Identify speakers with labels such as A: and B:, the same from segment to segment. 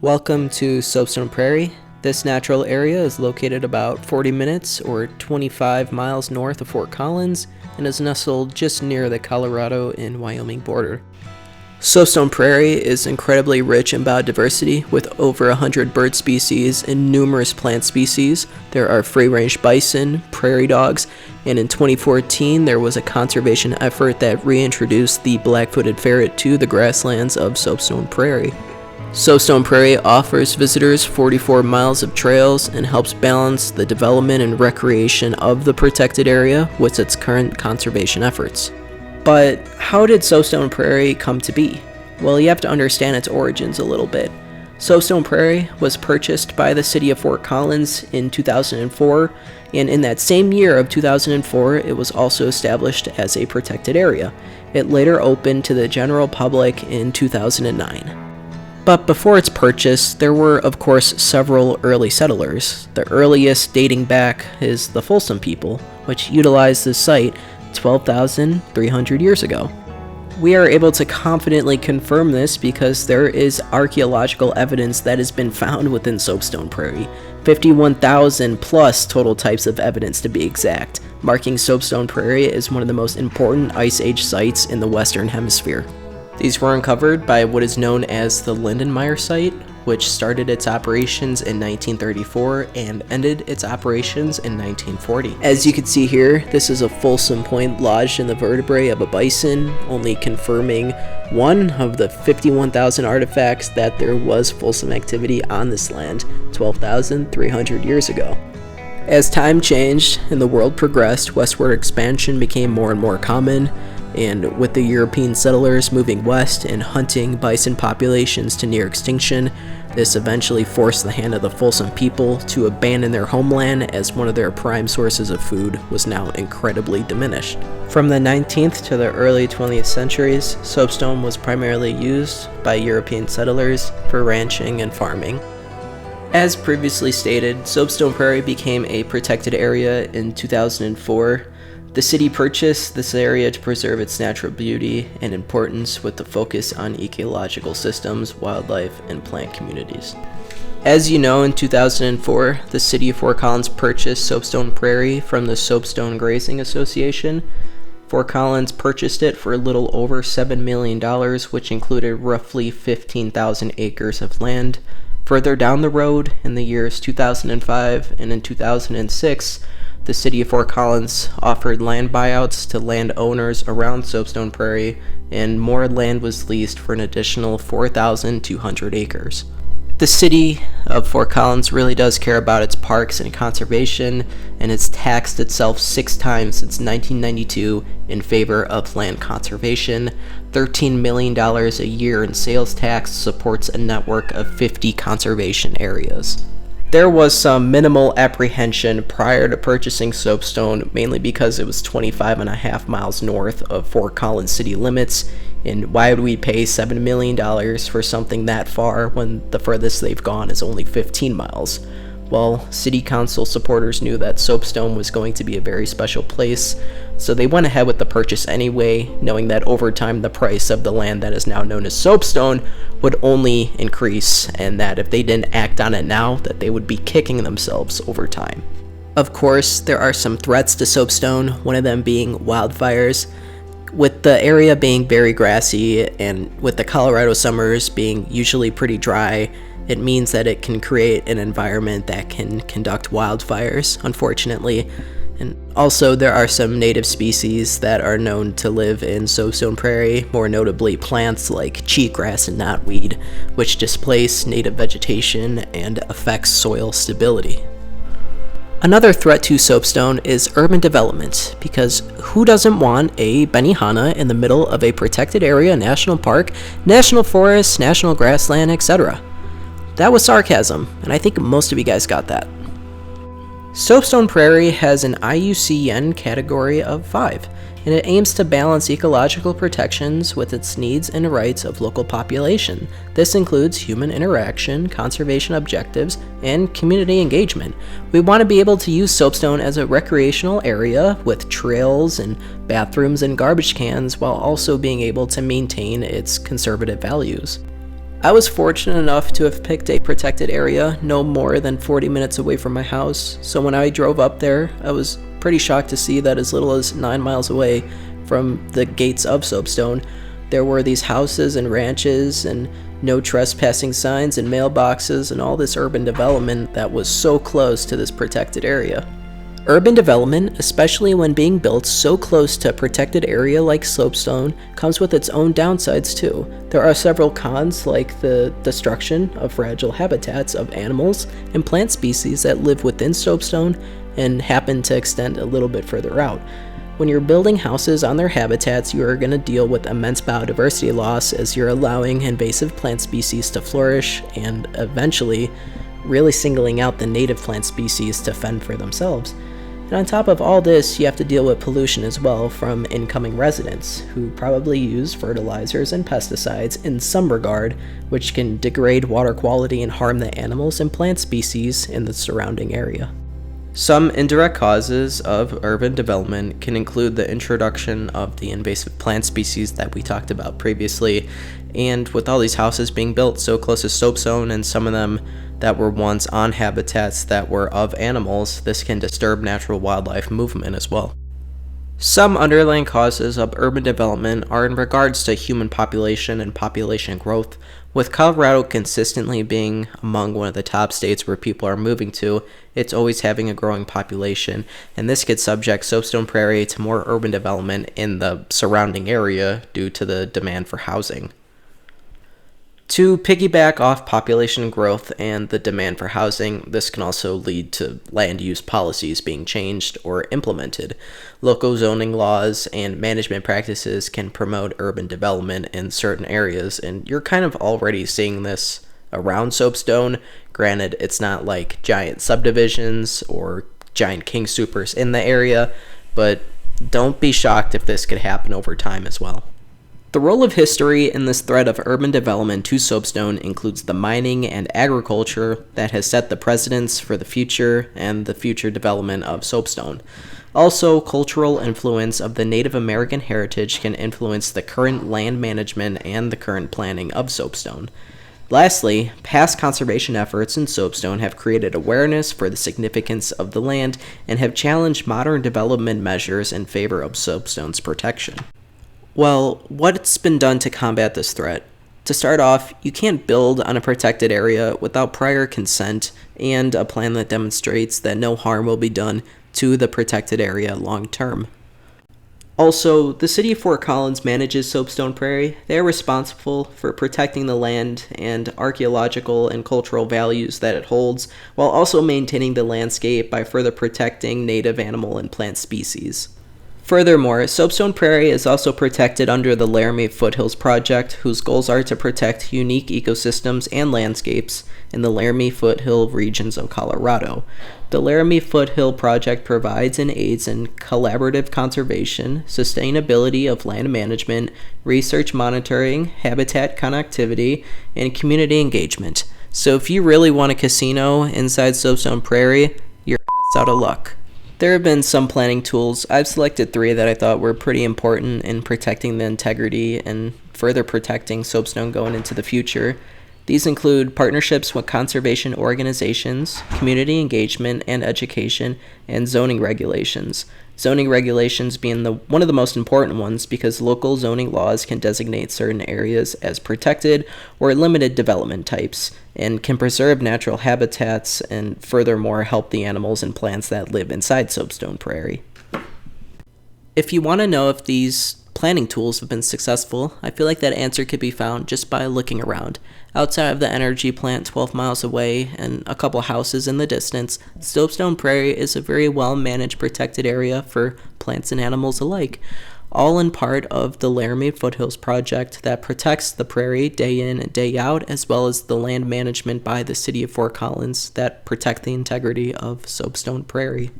A: Welcome to Soapstone Prarie. This natural area is located about 40 minutes or 25 miles north of Fort Collins and is nestled just near the Colorado and Wyoming border. Soapstone Prarie is incredibly rich in biodiversity with over 100 bird species and numerous plant species. There are free-range bison, prairie dogs, and in 2014 there was a conservation effort that reintroduced the black-footed ferret to the grasslands of Soapstone Prarie. Soapstone Prarie offers visitors 44 miles of trails and helps balance the development and recreation of the protected area with its current conservation efforts. But how did Soapstone Prarie come to be? Well, you have to understand its origins a little bit. Soapstone Prarie was purchased by the city of Fort Collins in 2004, and in that same year of 2004, it was also established as a protected area. It later opened to the general public in 2009. But before its purchase, there were, of course, several early settlers. The earliest dating back is the Folsom people, which utilized this site 12,300 years ago. We are able to confidently confirm this because there is archaeological evidence that has been found within Soapstone Prarie, 51,000 plus total types of evidence to be exact, marking Soapstone Prarie as one of the most important Ice Age sites in the Western Hemisphere. These were uncovered by what is known as the Lindenmeyer site, which started its operations in 1934 and ended its operations in 1940. As you can see here, this is a Folsom point lodged in the vertebrae of a bison, only confirming one of the 51,000 artifacts that there was Folsom activity on this land 12,300 years ago. As time changed and the world progressed, westward expansion became more and more common, and with the European settlers moving west and hunting bison populations to near extinction, this eventually forced the hand of the Folsom people to abandon their homeland as one of their prime sources of food was now incredibly diminished. From the 19th to the early 20th centuries, soapstone was primarily used by European settlers for ranching and farming. As previously stated, Soapstone Prarie became a protected area in 2004. The city purchased this area to preserve its natural beauty and importance with the focus on ecological systems, wildlife, and plant communities. As you know, in 2004, the city of Fort Collins purchased Soapstone Prarie from the Soapstone Grazing Association. Fort Collins purchased it for a little over $7 million, which included roughly 15,000 acres of land. Further down the road, in the years 2005 and in 2006, the city of Fort Collins offered land buyouts to landowners around Soapstone Prarie, and more land was leased for an additional 4,200 acres. The city of Fort Collins really does care about its parks and conservation, and it's taxed itself 6 times since 1992 in favor of land conservation. $13 million a year in sales tax supports a network of 50 conservation areas. There was some minimal apprehension prior to purchasing Soapstone, mainly because it was 25.5 miles north of Fort Collins city limits, and why would we pay $7 million for something that far when the furthest they've gone is only 15 miles? Well, city council supporters knew that Soapstone was going to be a very special place, so they went ahead with the purchase anyway, knowing that over time the price of the land that is now known as Soapstone would only increase, and that if they didn't act on it now, that they would be kicking themselves over time. Of course, there are some threats to Soapstone, one of them being wildfires. With the area being very grassy and with the Colorado summers being usually pretty dry, it means that it can create an environment that can conduct wildfires, unfortunately. And also, there are some native species that are known to live in Soapstone Prarie, more notably plants like cheatgrass and knotweed, which displace native vegetation and affects soil stability. Another threat to Soapstone is urban development, because who doesn't want a Benihana in the middle of a protected area, national park, national forest, national grassland, etc.? That was sarcasm, and I think most of you guys got that. Soapstone Prarie has an IUCN category of 5, and it aims to balance ecological protections with its needs and rights of local population. This includes human interaction, conservation objectives, and community engagement. We want to be able to use Soapstone as a recreational area with trails and bathrooms and garbage cans while also being able to maintain its conservative values. I was fortunate enough to have picked a protected area no more than 40 minutes away from my house, so when I drove up there, I was pretty shocked to see that as little as 9 miles away from the gates of Soapstone, there were these houses and ranches and no trespassing signs and mailboxes and all this urban development that was so close to this protected area. Urban development, especially when being built so close to a protected area like Soapstone, comes with its own downsides too. There are several cons, like the destruction of fragile habitats of animals and plant species that live within Soapstone and happen to extend a little bit further out. When you're building houses on their habitats, you are going to deal with immense biodiversity loss as you're allowing invasive plant species to flourish and eventually really singling out the native plant species to fend for themselves. And on top of all this, you have to deal with pollution as well from incoming residents, who probably use fertilizers and pesticides in some regard, which can degrade water quality and harm the animals and plant species in the surrounding area. Some indirect causes of urban development can include the introduction of the invasive plant species that we talked about previously, and with all these houses being built so close to Soapstone and some of them that were once on habitats that were of animals, this can disturb natural wildlife movement as well. Some underlying causes of urban development are in regards to human population and population growth, with Colorado consistently being among one of the top states where people are moving to. It's always having a growing population, and this could subject Soapstone Prarie to more urban development in the surrounding area due to the demand for housing. To piggyback off population growth and the demand for housing, this can also lead to land use policies being changed or implemented. Local zoning laws and management practices can promote urban development in certain areas, and you're kind of already seeing this around Soapstone. Granted, it's not like giant subdivisions or giant king supers in the area, but don't be shocked if this could happen over time as well. The role of history in this threat of urban development to Soapstone includes the mining and agriculture that has set the precedents for the future and the future development of Soapstone. Also, cultural influence of the Native American heritage can influence the current land management and the current planning of Soapstone. Lastly, past conservation efforts in Soapstone have created awareness for the significance of the land and have challenged modern development measures in favor of Soapstone's protection. Well, what's been done to combat this threat? To start off, you can't build on a protected area without prior consent and a plan that demonstrates that no harm will be done to the protected area long term. Also, the city of Fort Collins manages Soapstone Prarie. They are responsible for protecting the land and archaeological and cultural values that it holds, while also maintaining the landscape by further protecting native animal and plant species. Furthermore, Soapstone Prarie is also protected under the Laramie Foothills Project, whose goals are to protect unique ecosystems and landscapes in the Laramie Foothill regions of Colorado. The Laramie Foothill Project provides and aids in collaborative conservation, sustainability of land management, research monitoring, habitat connectivity, and community engagement. So if you really want a casino inside Soapstone Prarie, you're ass out of luck. There have been some planning tools. I've selected 3 that I thought were pretty important in protecting the integrity and further protecting Soapstone going into the future. These include partnerships with conservation organizations, community engagement and education, and zoning regulations. Zoning regulations being one of the most important ones because local zoning laws can designate certain areas as protected or limited development types and can preserve natural habitats and furthermore help the animals and plants that live inside Soapstone Prarie. If you want to know if these planning tools have been successful, I feel like that answer could be found just by looking around. Outside of the energy plant 12 miles away and a couple houses in the distance, Soapstone Prarie is a very well-managed protected area for plants and animals alike, all in part of the Laramie Foothills Project that protects the prairie day in and day out, as well as the land management by the city of Fort Collins that protect the integrity of Soapstone Prarie.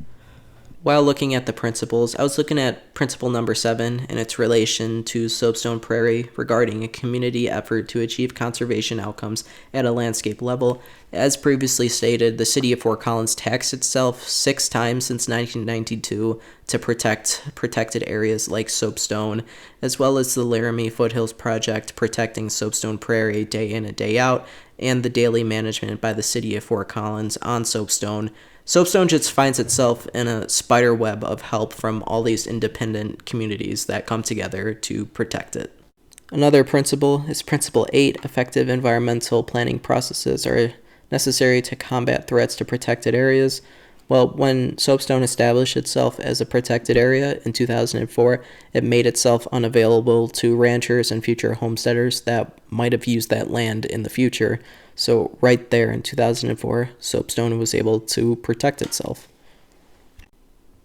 A: While looking at the principles, I was looking at principle number 7 and its relation to Soapstone Prarie regarding a community effort to achieve conservation outcomes at a landscape level. As previously stated, the city of Fort Collins taxed itself 6 times since 1992 to protect protected areas like Soapstone, as well as the Laramie Foothills Project protecting Soapstone Prarie day in and day out, and the daily management by the city of Fort Collins on Soapstone. Soapstone just finds itself in a spider web of help from all these independent communities that come together to protect it. Another principle is Principle 8. Effective environmental planning processes are necessary to combat threats to protected areas. Well, when Soapstone established itself as a protected area in 2004, it made itself unavailable to ranchers and future homesteaders that might have used that land in the future. So right there in 2004, Soapstone was able to protect itself.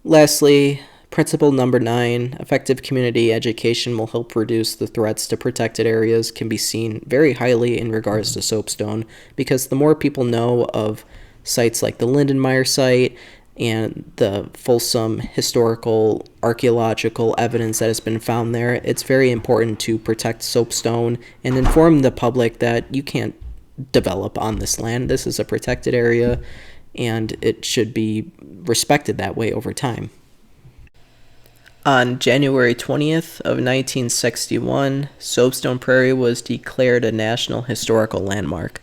A: Lastly, principle number 9, effective community education will help reduce the threats to protected areas, can be seen very highly in regards to Soapstone, because the more people know of sites like the Lindenmeyer site and the fulsome historical archaeological evidence that has been found there, it's very important to protect Soapstone and inform the public that you can't develop on this land. This is a protected area and it should be respected that way over time. On January 20th of 1961, Soapstone Prarie was declared a National Historical Landmark.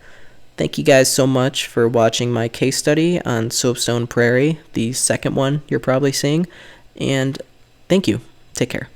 A: Thank you guys so much for watching my case study on Soapstone Prarie, the second one you're probably seeing, and thank you. Take care.